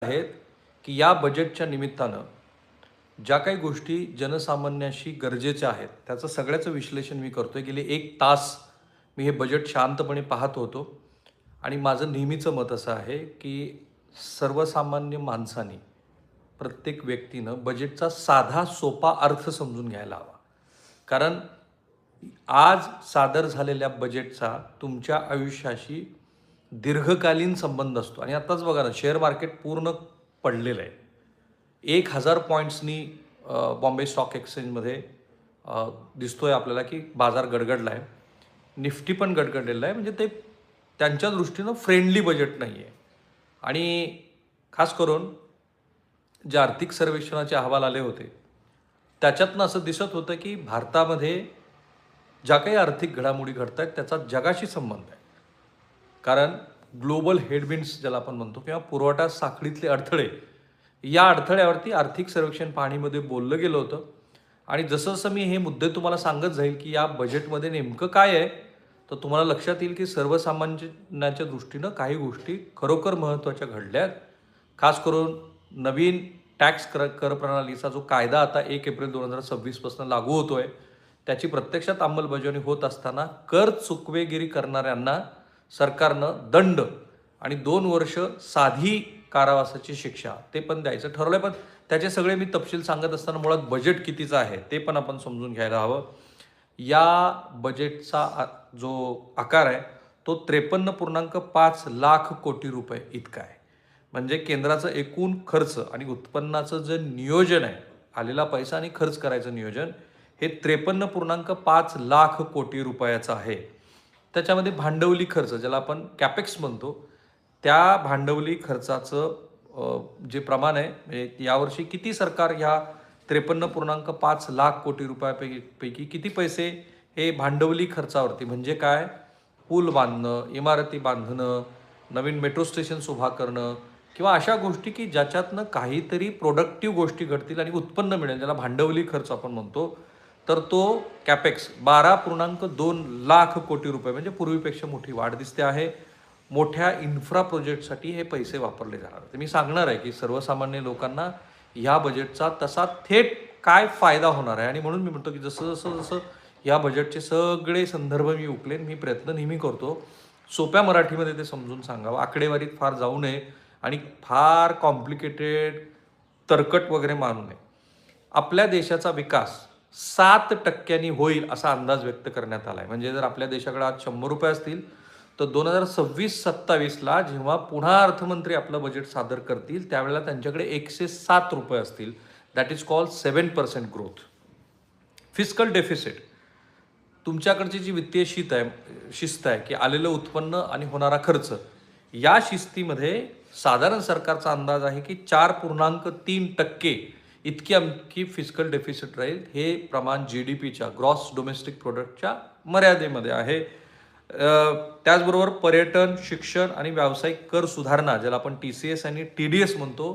आहेत की या बजेटच्या निमित्तानं ज्या काही गोष्टी जनसामान्याशी गरजेच्या आहेत त्याचं सगळ्याचं विश्लेषण मी करतोय. गेले 1 तास मी हे बजेट शांतपणे पाहत होतो आणि माझं नेहमीचं मत असं आहे की सर्वसामान्य माणसाने, प्रत्येक व्यक्तीनं बजेटचा साधा सोपा अर्थ समजून घ्यायला हवा. कारण आज सादर झालेल्या बजेटचा तुमच्या आयुष्याशी दीर्घकालीन संबंध असतो. आणि आताच बघा ना, शेअर मार्केट पूर्ण पडलेलं आहे. 1,000 पॉईंट्सनी बॉम्बे स्टॉक एक्सचेंजमध्ये दिसतोय आपल्याला की बाजार गडगडला आहे. निफ्टी पण गडगडलेला आहे. म्हणजे ते त्यांच्या दृष्टीनं फ्रेंडली बजेट नाही आहे. आणि खास करून जे आर्थिक सर्वेक्षणाचे अहवाल आले होते त्याच्यातनं असं दिसत होतं की भारतामध्ये ज्या काही आर्थिक घडामोडी घडत आहेत त्याचा जगाशी संबंध आहे. कारण ग्लोबल हेडविंड्स ज्याला आपण म्हणतो किंवा पुरवठा साखळीतले अडथळे, या अडथळ्यावरती आर्थिक सर्वेक्षण पाहणीमध्ये बोललं गेलं होतं. आणि जसं जसं मी हे मुद्दे तुम्हाला सांगत जाईल की या बजेटमध्ये नेमकं काय आहे, तर तुम्हाला लक्षात येईल की सर्वसामान्यांच्या दृष्टीनं काही गोष्टी खरोखर महत्त्वाच्या घडल्या आहेत. खास करून नवीन टॅक्स कर प्रणालीचा जो कायदा आता 1 एप्रिल 2026 लागू होतोय, त्याची प्रत्यक्षात अंमलबजावणी होत असताना कर चुकवेगिरी करणाऱ्यांना सरकारनं दंड आणि 2 वर्ष साधी कारावासाची शिक्षा ते पण द्यायचं ठरवलंय. पण त्याचे सगळे मी तपशील सांगत असताना मुळात बजेट कितीचं आहे ते पण आपण समजून घ्यायला हवं. या बजेटचा जो आकार आहे तो 53.5 लाख कोटी रुपये इतका आहे. म्हणजे केंद्राचं एकूण खर्च आणि उत्पन्नाचं जे नियोजन आहे, आलेला पैसा आणि खर्च करायचं नियोजन, हे 53.5 लाख कोटी रुपयाचं आहे. त्याच्यामध्ये भांडवली खर्च ज्याला आपण कॅपेक्स म्हणतो, त्या भांडवली खर्चाचं जे प्रमाण आहे, म्हणजे यावर्षी किती सरकार ह्या 53.5 लाख कोटी रुपयापैकी किती पैसे हे भांडवली खर्चावरती, म्हणजे काय, पूल बांधणं, इमारती बांधणं, नवीन मेट्रो स्टेशन्स उभा करणं किंवा अशा गोष्टी की ज्याच्यातनं काहीतरी प्रोडक्टिव्ह गोष्टी घडतील आणि उत्पन्न मिळेल, ज्याला भांडवली खर्च आपण म्हणतो, तर तो कॅपेक्स 12.2 लाख कोटी रुपये, म्हणजे पूर्वीपेक्षा मोठी वाढ दिसते आहे. मोठ्या इन्फ्रा प्रोजेक्टसाठी हे पैसे वापरले जाणार. तर मी सांगणार आहे की सर्वसामान्य लोकांना ह्या बजेटचा तसा थेट काय फायदा होणार आहे. आणि म्हणून मी म्हणतो की जसं जसं जसं या बजेटचे सगळे संदर्भ मी उकलेन, मी प्रयत्न नेहमी करतो सोप्या मराठीमध्ये ते समजून सांगावं, आकडेवारीत फार जाऊ नये आणि फार कॉम्प्लिकेटेड तरकट वगैरे मानू नये. आपल्या देशाचा विकास 7% होईल असा अंदाज व्यक्त करण्यात आला आहे. म्हणजे जर आपल्या देशाकडे आज 100 रुपये असतील तर 2026-27ला जेव्हा पुन्हा अर्थमंत्री आपलं बजेट सादर करतील त्यावेळेला त्यांच्याकडे 107 रुपये असतील. That is called 7% growth. Fiscal deficit, तुमच्याकडची जी वित्तीय शिस्त आहे की आलेलं उत्पन्न आणि होणारा खर्च, या शिस्तीमध्ये साधारण सरकारचा अंदाज आहे की 4.3% इतकी फिस्कल डेफिसिट राहील. हे प्रमाण GDPच्या, ग्रॉस डोमेस्टिक प्रोडक्टच्या मर्यादेमध्ये आहे. त्याचबरोबर पर्यटन, शिक्षण आणि व्यावसायिक कर सुधारणा, ज्याला आपण TCS आणि TDS म्हणतो,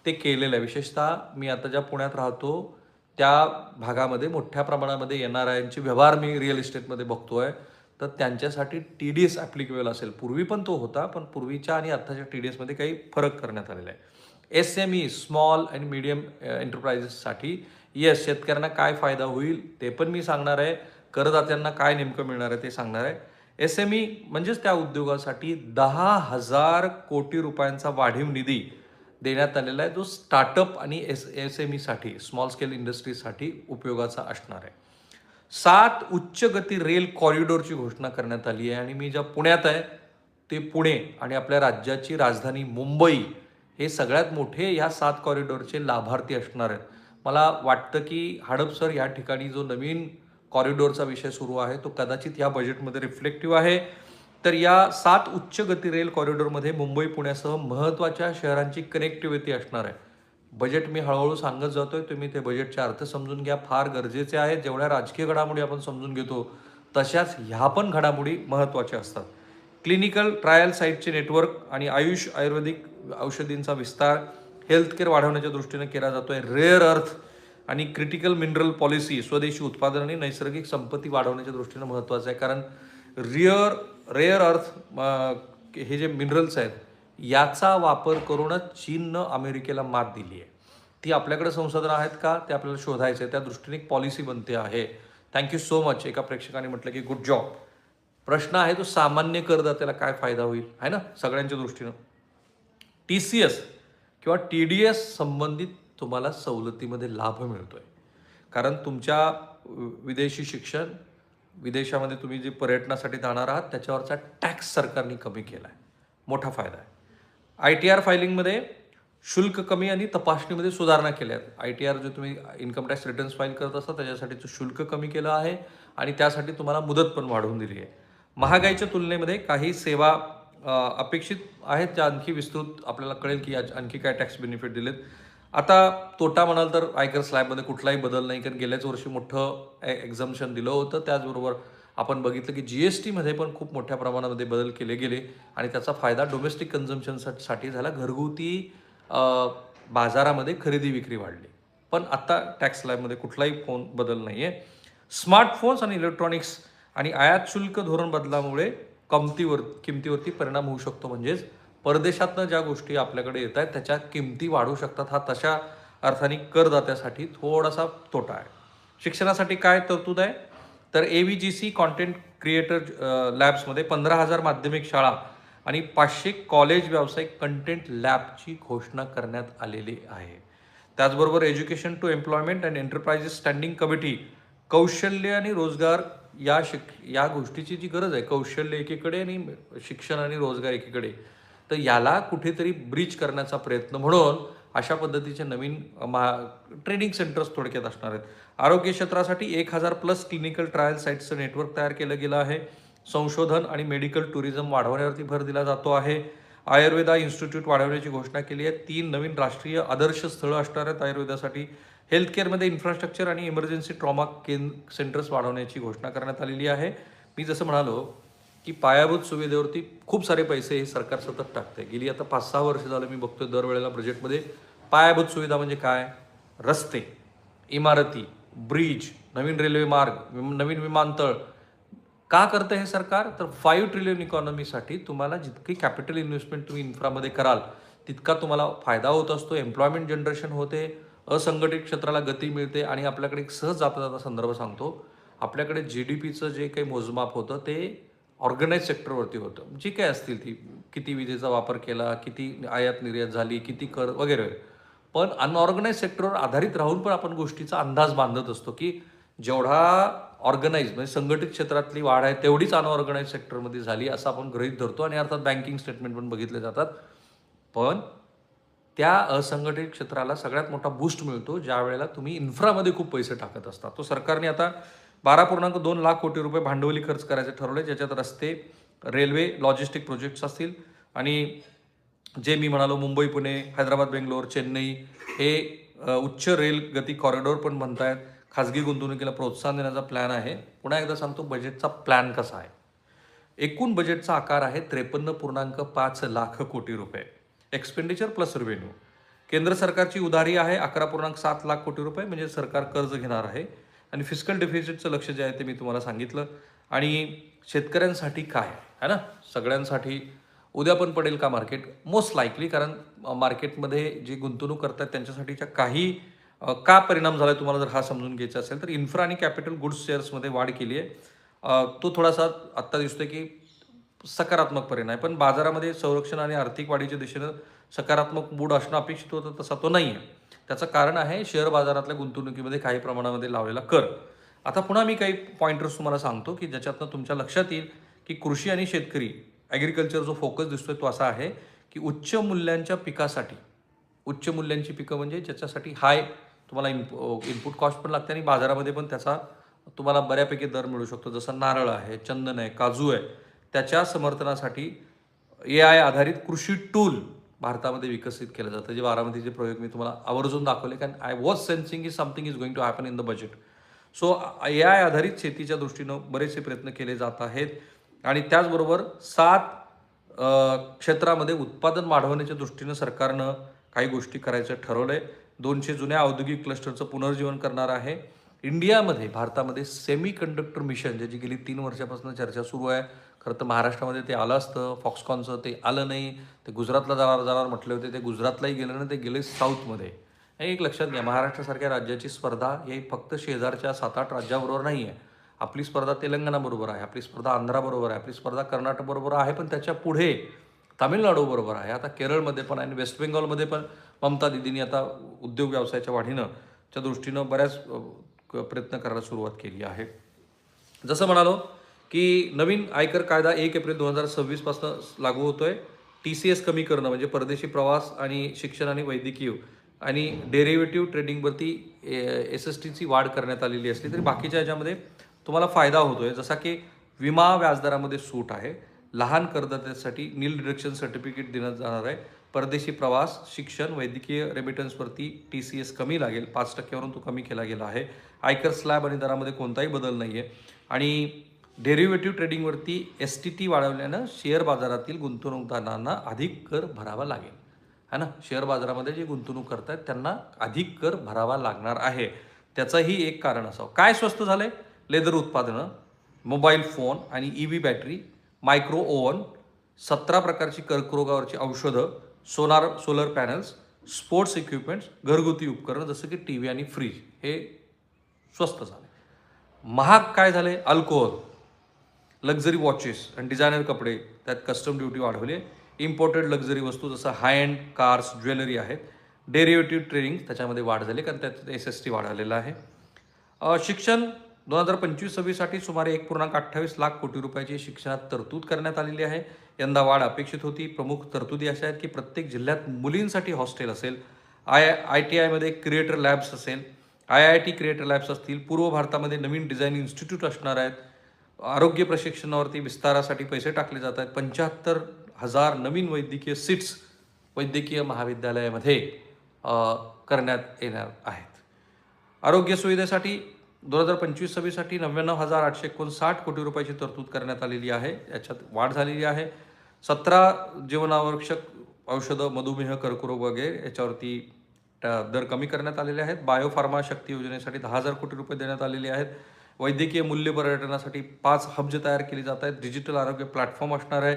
ते केलेलं आहे. विशेषतः मी आता ज्या पुण्यात राहतो त्या भागामध्ये मोठ्या प्रमाणामध्ये येणाऱ्यांचे व्यवहार मी रिअल इस्टेटमध्ये बघतोय, तर त्यांच्यासाठी TDS ॲप्लिकेबल असेल. पूर्वी पण तो होता, पण पूर्वीच्या आणि आत्ताच्या TDSमध्ये काही फरक करण्यात आलेला आहे. SME, स्मॉल अँड मीडियम एंटरप्राइजेससाठी येस, शेतकऱ्यांना काय फायदा होईल ते पण मी सांगणार आहे. करदात्यांना काय नेमकं मिळणार आहे ते सांगणार आहे. SME म्हणजेच त्या उद्योगासाठी 10,000 कोटी रुपयांचा वाढीव निधी देण्यात आलेला आहे, जो स्टार्टअप आणि SME स्मॉल स्केल इंडस्ट्रीजसाठी उपयोगाचा असणार आहे. 7 उच्च गती रेल कॉरिडॉरची घोषणा करण्यात आली आहे. आणि मी ज्या पुण्यात आहे ते पुणे आणि आपल्या राज्याची राजधानी मुंबई हे सगळ्यात मोठे ह्या 7 कॉरिडॉरचे लाभार्थी असणार आहेत. मला वाटतं की हडपसर या ठिकाणी जो नवीन कॉरिडॉरचा विषय सुरू आहे तो कदाचित या बजेटमध्ये रिफ्लेक्टिव्ह आहे. तर या 7 उच्च गती रेल कॉरिडॉरमध्ये मुंबई पुण्यासह महत्त्वाच्या शहरांची कनेक्टिव्हिटी असणार आहे. बजेट मी हळूहळू सांगत जातोय, तुम्ही ते बजेटचे अर्थ समजून घ्या, फार गरजेचे आहे. जेवढ्या राजकीय घडामोडी आपण समजून घेतो तशाच ह्या पण घडामोडी महत्त्वाच्या असतात. क्लिनिकल ट्रायल साईटचे नेटवर्क आणि आयुर्वेदिक औषधींचा विस्तार हेल्थकेअर वाढवण्याच्या दृष्टीने केला जातोय. रेअर अर्थ आणि क्रिटिकल मिनरल पॉलिसी, स्वदेशी उत्पादन आणि नैसर्गिक संपत्ती वाढवण्याच्या दृष्टीनं महत्त्वाचं आहे. कारण रेअर अर्थ हे जे मिनरल्स आहेत याचा वापर करूनच चीननं अमेरिकेला मात दिली आहे. ती आपल्याकडे संसाधनं आहेत का ते आपल्याला शोधायचं आहे. त्या दृष्टीने एक पॉलिसी बनते आहे. Thank you so much. एका प्रेक्षकाने म्हटलं की गुड जॉब. प्रश्न आहे तो सामान्य करदात्याला काय फायदा होईल आहे ना सगळ्यांच्या दृष्टीनं. TCS किंवा TDS संबंधित तुम्हाला सवलतीमध्ये लाभ मिळतोय. कारण तुमच्या विदेशी शिक्षण, विदेशामध्ये तुम्ही जे पर्यटनासाठी जाणार आहात त्याच्यावरचा टॅक्स सरकारने कमी केला आहे. मोठा फायदा आहे. ITR फायलिंगमध्ये शुल्क कमी आणि तपासणीमध्ये सुधारणा केल्या आहेत. ITR जे तुम्ही इन्कम टॅक्स रिटर्न्स फाईल करत असता त्याच्यासाठीचं शुल्क कमी केलं आहे आणि त्यासाठी तुम्हाला मुदत पण वाढवून दिली आहे. महागाईच्या तुलनेमध्ये काही सेवा अपेक्षित आहेत त्या आणखी विस्तृत आपल्याला कळेल की आणखी काय टॅक्स बेनिफिट दिलेत. आता तोटा म्हणाल तर आयकर स्लॅबमध्ये कुठलाही बदल नाही, कारण गेल्याच वर्षी मोठं एक्झम्पशन दिलं होतं. त्याचबरोबर आपण बघितलं की GSTमध्ये पण खूप मोठ्या प्रमाणामध्ये बदल केले गेले आणि त्याचा फायदा डोमेस्टिक कन्झम्पशनसाठी झाला. घरगुती बाजारामध्ये खरेदी विक्री वाढली. पण आता टॅक्स स्लॅबमध्ये कुठलाही बदल नाही आहे. स्मार्टफोन्स आणि इलेक्ट्रॉनिक्स आणि आयात शुल्क धोरण बदलामुळे किमतीवरती परिणाम होऊ शकतो. म्हणजेच परदेशातनं ज्या गोष्टी आपल्याकडे येत आहेत त्याच्या किमती वाढू शकतात. हा तशा अर्थाने करदात्यासाठी थोडासा तोटा आहे. शिक्षणासाठी काय तरतूद आहे तर AVGC कॉन्टेंट क्रिएटर लॅब्समध्ये 15,000 माध्यमिक शाळा आणि 500 कॉलेज व्यावसायिक कंटेंट लॅबची घोषणा करण्यात आलेली आहे. त्याचबरोबर education to employment and enterprises standing committee कौशल्य आणि रोजगार या गोष्टीची जी गरज आहे, कौशल्य एकीकडे आणि शिक्षण आणि रोजगार एकीकडे, तर याला कुठेतरी ब्रिज करण्याचा प्रयत्न म्हणून अशा पद्धतीचे नवीन ट्रेनिंग सेंटर्स थोडक्यात असणार आहेत. आरोग्य क्षेत्रासाठी 1,000+ क्लिनिकल ट्रायल साईट्सचं नेटवर्क तयार केलं गेलं आहे. संशोधन आणि मेडिकल टुरिझम वाढवण्यावरती भर दिला जातो आहे. आयुर्वेदा इन्स्टिट्यूट वाढवण्याची घोषणा केली आहे. 3 नवीन राष्ट्रीय आदर्श स्थळं असणार आहेत आयुर्वेदासाठी. हेल्थकेअरमध्ये इन्फ्रास्ट्रक्चर आणि इमर्जन्सी ट्रॉमा सेंटर्स वाढवण्याची घोषणा करण्यात आलेली आहे. मी जसं म्हणालो की पायाभूत सुविधेवरती खूप सारे पैसे हे सरकार सतत टाकते. गेली आता 5-6 वर्ष झालं मी बघतोय दरवेळेला बजेटमध्ये पायाभूत सुविधा म्हणजे काय, रस्ते, इमारती, ब्रिज, नवीन रेल्वे मार्ग, नवीन विमानतळ. का करतं हे सरकार तर 5 ट्रिलियन इकॉनॉमीसाठी तुम्हाला जितकी कॅपिटल इन्व्हेस्टमेंट तुम्ही इन्फ्रामध्ये कराल तितका तुम्हाला फायदा होत असतो. एम्प्लॉयमेंट जनरेशन होते, असंघटित क्षेत्राला गती मिळते आणि आपल्याकडे एक सहज जाता संदर्भ सांगतो. आपल्याकडे GDPचं जे काही मोजमाप होतं ते ऑर्गनाईज सेक्टरवरती होतं. जी काय असतील ती किती विजेचा वापर केला, किती आयात निर्यात झाली, किती कर वगैरे. पण अनऑर्गनाईज सेक्टरवर आधारित राहून पण आपण गोष्टीचा अंदाज बांधत असतो की जेवढा ऑर्गनाईज म्हणजे संघटित क्षेत्रातली वाढ आहे तेवढीच अनऑर्गनाईज सेक्टरमध्ये झाली असं आपण गृहीत धरतो आणि अर्थात बँकिंग स्टेटमेंट पण बघितले जातात. पण त्या असंघटित क्षेत्राला सगळ्यात मोठा बूस्ट मिळतो ज्या वेळेला तुम्ही इन्फ्रामध्ये खूप पैसे टाकत असता. तो सरकारने आता 12.2 लाख कोटी रुपये भांडवली खर्च करायचे ठरवले, ज्याच्यात रस्ते, रेल्वे, लॉजिस्टिक प्रोजेक्ट्स असतील आणि जे मी म्हणालो मुंबई पुणे, हैदराबाद बेंगलोर, चेन्नई हे उच्च रेल गती कॉरिडॉर पण बनतायत. खाजगी गुंतवणुकीला प्रोत्साहन देण्याचा प्लॅन आहे. पुन्हा एकदा सांगतो बजेटचा प्लॅन कसा आहे. एकूण बजेटचा आकार आहे 53.5 लाख कोटी रुपये. Expenditure plus revenue. केंद्र सरकारची उधारी आहे 11.7 लाख कोटी रुपये, म्हणजे सरकार कर्ज घेणार आहे. आणि फिस्कल डेफिसिटचं लक्ष जे आहे ते मी तुम्हाला सांगितलं. आणि शेतकऱ्यांसाठी काय आहे ना, सगळ्यांसाठी उद्या पण पडेल का मार्केट? मोस्ट लाईकली, कारण मार्केटमध्ये जे गुंतवणूक करतात त्यांच्यासाठीच्या काही का परिणाम झाला तुम्हाला जर हा समजून घ्यायचा असेल तर इन्फ्रा आणि कॅपिटल गुड्स शेअर्समध्ये वाढ केली आहे. तो थोडासा आत्ता दिसतोय की सकारात्मक परिणाम आहे, पण बाजारामध्ये संरक्षण आणि आर्थिक वाढीच्या दिशेनं सकारात्मक मूड असणं अपेक्षित होतं तसा तो नाही आहे. त्याचं कारण आहे शेअर बाजारातल्या गुंतवणुकीमध्ये काही प्रमाणामध्ये लावलेला कर. आता पुन्हा मी काही पॉइंटर्स तुम्हाला सांगतो की ज्याच्यातनं तुमच्या लक्षात येईल की कृषी आणि शेतकरी ॲग्रिकल्चर जो फोकस दिसतोय तो असा आहे की उच्च मूल्यांच्या पिकासाठी, उच्च मूल्यांची पिकं म्हणजे ज्याच्यासाठी हाय तुम्हाला इनपुट कॉस्ट पण लागते आणि बाजारामध्ये पण त्याचा तुम्हाला बऱ्यापैकी दर मिळू शकतो. जसं नारळ आहे, चंदन आहे, काजू आहे. त्याच्या समर्थनासाठी AI आधारित कृषी टूल भारतामध्ये विकसित केलं जातं. जे बारामतीचे प्रयोग मी तुम्हाला आवर्जून दाखवले, कारण आय वॉज सेन्सिंग की something is going to happen in the budget. So AI आधारित शेतीच्या दृष्टीनं बरेचसे प्रयत्न केले जात आहेत. आणि त्याचबरोबर 7 क्षेत्रामध्ये उत्पादन वाढवण्याच्या दृष्टीनं सरकारनं काही गोष्टी करायचं ठरवलंय. 200 जुन्या औद्योगिक क्लस्टरचं पुनर्जीवन करणार आहे. इंडियामध्ये, भारतामध्ये सेमी कंडक्टर मिशन ज्याची गेली 3 वर्षापासून चर्चा सुरू आहे, खरं तर महाराष्ट्रामध्ये ते आलं असतं, फॉक्सकॉनचं ते आलं नाही. ते गुजरातला जाणार जाणार म्हटले होते, ते गुजरातलाही गेलं नाही, ते गेले साऊथमध्ये. हे एक लक्षात घ्या, महाराष्ट्रासारख्या राज्याची स्पर्धा ही फक्त शेजारच्या 7-8 राज्याबरोबर नाही आहे. आपली स्पर्धा तेलंगणाबरोबर आहे, आपली स्पर्धा आंध्राबरोबर आहे, आपली स्पर्धा कर्नाटकबरोबर आहे, पण त्याच्या पुढे तामिळनाडूबरोबर आहे, आता केरळमध्ये पण आहे आणि वेस्ट बेंगॉलमध्ये पण ममता दिदींनी आता उद्योग व्यवसायाच्या वाढीनं च्या दृष्टीनं बऱ्याच प्रयत्न करायला सुरुवात केली आहे. जसं म्हणालो की नवीन आयकर कायदा 1 एप्रिल 2026 पासून लागू होतोय. TCS कमी करणं म्हणजे परदेशी प्रवास आणि शिक्षण आणि वैद्यकीय आणि डेरिव्हेटिव्ह ट्रेडिंगवरती SSTची वाढ करण्यात आलेली असली तरी बाकीच्या ह्याच्यामध्ये तुम्हाला फायदा होतोय. जसा की विमा व्याजदरामध्ये सूट आहे. लहान करदात्यांसाठी नील डिडक्शन सर्टिफिकेट देण्यात जाणार आहे. परदेशी प्रवास, शिक्षण, वैद्यकीय रेमिटन्सवरती TCS कमी लागेल. 5% वरून तो कमी केला गेला आहे. आयकर स्लॅब आणि दरामध्ये कोणताही बदल नाही आहे आणि डेरिव्हेटिव्ह ट्रेडिंगवरती STT वाढवल्यानं शेअर बाजारातील गुंतवणूकदारांना अधिक कर भरावा लागेल. है ना, शेअर बाजारामध्ये जे गुंतवणूक करतायत त्यांना अधिक कर भरावा लागणार आहे. त्याचंही एक कारण असावं. काय स्वस्त झालंय? लेदर उत्पादनं, मोबाईल फोन आणि EV बॅटरी, मायक्रो ओव्हन, 17 प्रकारची कर्करोगावरची औषधं, सोलर पॅनल्स, स्पोर्ट्स इक्विपमेंट्स, घरगुती उपकरणं जसं की TV आणि फ्रीज हे स्वस्त झाले. महाग काय झाले? अल्कोहोल, लक्झरी वॉचेस आणि डिझायनर कपडे, त्यात कस्टम ड्युटी वाढवली. इम्पोर्टेड लक्झरी वस्तू जसं हाय एंड कार्स, ज्वेलरी आहेत. डेरिव्हेटिव्ह ट्रेडिंग त्याच्यामध्ये वाढ झाली कारण त्यात SST वाढवलेलं आहे. शिक्षण 2025-26साठी सुमारे 1.28 लाख कोटी रुपयाची शिक्षणात तरतूद करण्यात आलेली आहे. यंदा वाढ अपेक्षित होती. प्रमुख तरतुदी अशा आहेत की प्रत्येक जिल्ह्यात मुलींसाठी हॉस्टेल असेल, ITIमध्ये क्रिएटर लॅब्स असेल, IIT क्रिएटर लॅब्स असतील, पूर्व भारतामध्ये नवीन डिझाईन इन्स्टिट्यूट असणार आहेत, आरोग्य प्रशिक्षणावरती विस्तारासाठी पैसे टाकले जात आहेत, 75,000 नवीन वैद्यकीय सीट्स वैद्यकीय महाविद्यालयामध्ये करण्यात येणार आहेत. आरोग्य सुविधेसाठी 2025-26साठी 99,859 कोटी रुपयाची तरतूद करण्यात आलेली आहे. याच्यात वाढ झालेली आहे. 17 जीवनावश्यक औषधं, मधुमेह, कर्करोग वगैरे याच्यावरती दर कमी करण्यात आलेले आहेत. बायोफार्मा शक्ती योजनेसाठी 10,000 कोटी रुपये देण्यात आलेले आहेत. वैद्यकीय मूल्य पर्यटनासाठी 5 हब्ज तयार केली जात आहेत. डिजिटल आरोग्य प्लॅटफॉर्म असणार आहे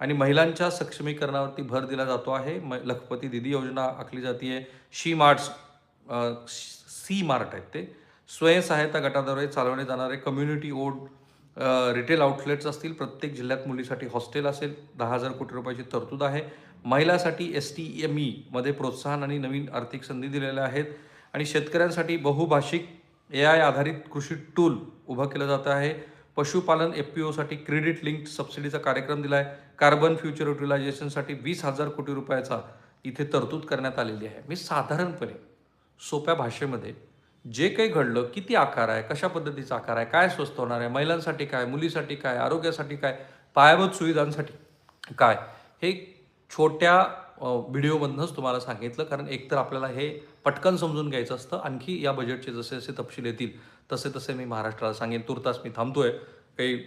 आणि महिलांच्या सक्षमीकरणावरती भर दिला जातो आहे. लखपती दिदी योजना आखली जाते. सी मार्ट आहेत ते स्वयंसहायता गटाद्वारे चालवले जाणारे कम्युनिटी ओन्ड रिटेल आउटलेट्स असतील. प्रत्येक जिल्ह्यात मुलीसाठी हॉस्टेल असेल. 10,000 कोटी रुपयाची तरतूद आहे. महिलांसाठी STME मध्ये प्रोत्साहन आणि नवीन आर्थिक संधी दिलेल्या आहेत आणि शेतकऱ्यांसाठी बहुभाषिक AI आधारित कृषी टूल उभं केलं जातं आहे. पशुपालन FPOसाठी क्रेडिट लिंक्ड सबसिडीचा कार्यक्रम दिला आहे. कार्बन फ्युचर युटिलायझेशनसाठी 20,000 कोटी रुपयाचा इथे तरतूद करण्यात आलेली आहे. मी साधारणपणे सोप्या भाषेमध्ये जे काही घडलं, किती आकार आहे, कशा पद्धतीचा आकार आहे, काय स्वस्त होणार आहे, महिलांसाठी काय, मुलीसाठी काय, आरोग्यासाठी काय, पायाभूत सुविधांसाठी काय, हे छोट्या व्हिडिओमधूनच तुम्हाला सांगितलं. कारण एकतर आपल्याला हे पटकन समजून घ्यायचं असतं. आणखी या बजेटचे जसे जसे तपशील येतील तसे तसे मी महाराष्ट्राला सांगेन. तुर्तास मी थांबतोय. काही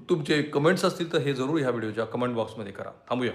तुमचे कमेंट्स असतील तर हे जरूर ह्या व्हिडिओच्या कमेंट बॉक्समध्ये करा. थांबूया.